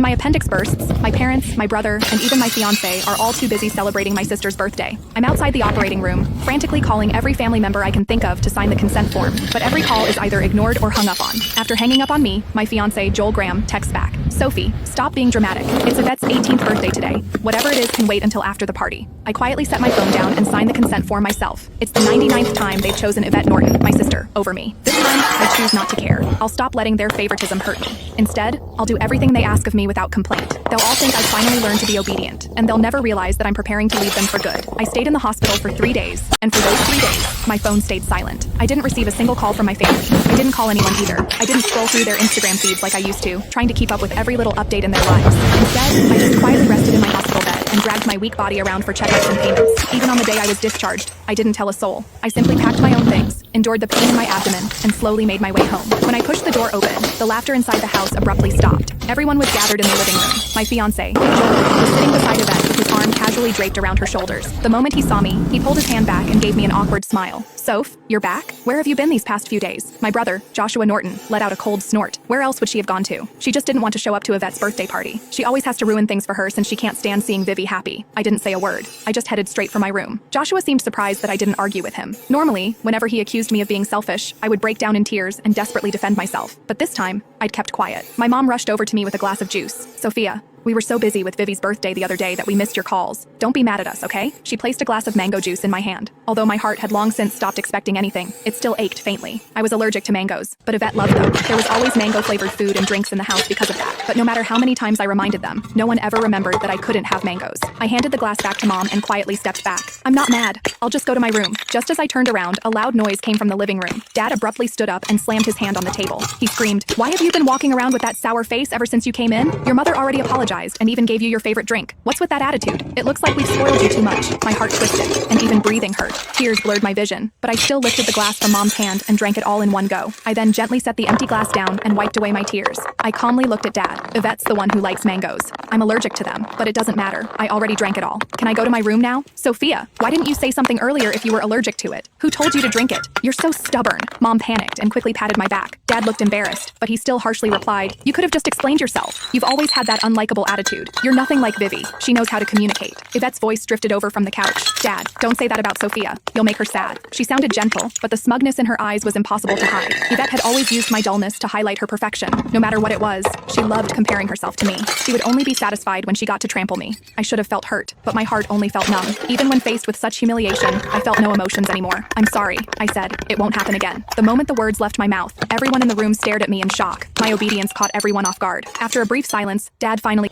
My appendix bursts, my parents, my brother, and even my fiancé are all too busy celebrating my sister's birthday. I'm outside the operating room, frantically calling every family member I can think of to sign the consent form, but every call is either ignored or hung up on. After hanging up on me, my fiancé, Joel Graham, texts back. Sophie, stop being dramatic. It's Yvette's 18th birthday today. Whatever it is can wait until after the party. I quietly set my phone down and sign the consent form myself. It's the 99th time they've chosen Yvette Norton, my sister, over me. This time, I choose not to care. I'll stop letting their favoritism hurt me. Instead, I'll do everything they ask of me without complaint. They'll all think I've finally learned to be obedient, and they'll never realize that I'm preparing to leave them for good. I stayed in the hospital for 3 days, and for those 3 days, my phone stayed silent. I didn't receive a single call from my family. I didn't call anyone either. I didn't scroll through their Instagram feeds like I used to, trying to keep up with every little update in their lives. Instead, I just quietly rested in my hospital bed and dragged my weak body around for checkups and payments. Even on the day I was discharged, I didn't tell a soul. I simply packed my own things, endured the pain in my abdomen, and slowly made my way home. When I pushed the door open, the laughter inside the house abruptly stopped. Everyone was gathered in the living room. My fiancé, Joel, was sitting beside Yvette with his arm casually draped around her shoulders. The moment he saw me, he pulled his hand back and gave me an awkward smile. Soph, you're back? Where have you been these past few days? My brother, Joshua Norton, let out a cold snort. Where else would she have gone to? She just didn't want to show up to Yvette's birthday party. She always has to ruin things for her since she can't stand seeing Vivi happy. I didn't say a word. I just headed straight for my room. Joshua seemed surprised that I didn't argue with him. Normally, whenever he accused me of being selfish, I would break down in tears and desperately defend myself. But this time, I'd kept quiet. My mom rushed over to me with a glass of juice. Sophia, we were so busy with Vivi's birthday the other day that we missed your calls. Don't be mad at us, okay? She placed a glass of mango juice in my hand. Although my heart had long since stopped expecting anything, it still ached faintly. I was allergic to mangoes, but Yvette loved them. There was always mango-flavored food and drinks in the house because of that. But no matter how many times I reminded them, no one ever remembered that I couldn't have mangoes. I handed the glass back to Mom and quietly stepped back. I'm not mad. I'll just go to my room. Just as I turned around, a loud noise came from the living room. Dad abruptly stood up and slammed his hand on the table. He screamed, "Why have you been walking around with that sour face ever since you came in? Your mother already apologized and even gave you your favorite drink. What's with that attitude? It looks like we've spoiled you too much." My heart twisted, and even breathing hurt. Tears blurred my vision, but I still lifted the glass from Mom's hand and drank it all in one go. I then gently set the empty glass down and wiped away my tears. I calmly looked at Dad. Yvette's the one who likes mangoes. I'm allergic to them, but it doesn't matter. I already drank it all. Can I go to my room now? Sophia, why didn't you say something earlier if you were allergic to it? Who told you to drink it? You're so stubborn. Mom panicked and quickly patted my back. Dad looked embarrassed, but he still harshly replied, "You could have just explained yourself. You've always had that unlikable attitude. You're nothing like Vivi. She knows how to communicate." Yvette's voice drifted over from the couch. "Dad, don't say that about Sophia. You'll make her sad." She sounded gentle, but the smugness in her eyes was impossible to hide. Yvette had always used my dullness to highlight her perfection. No matter what it was, she loved comparing herself to me. She would only be satisfied when she got to trample me. I should have felt hurt, but my heart only felt numb. Even when faced with such humiliation, I felt no emotions anymore. "I'm sorry," I said. "It won't happen again." The moment the words left my mouth, everyone in the room stared at me in shock. My obedience caught everyone off guard. After a brief silence, Dad finally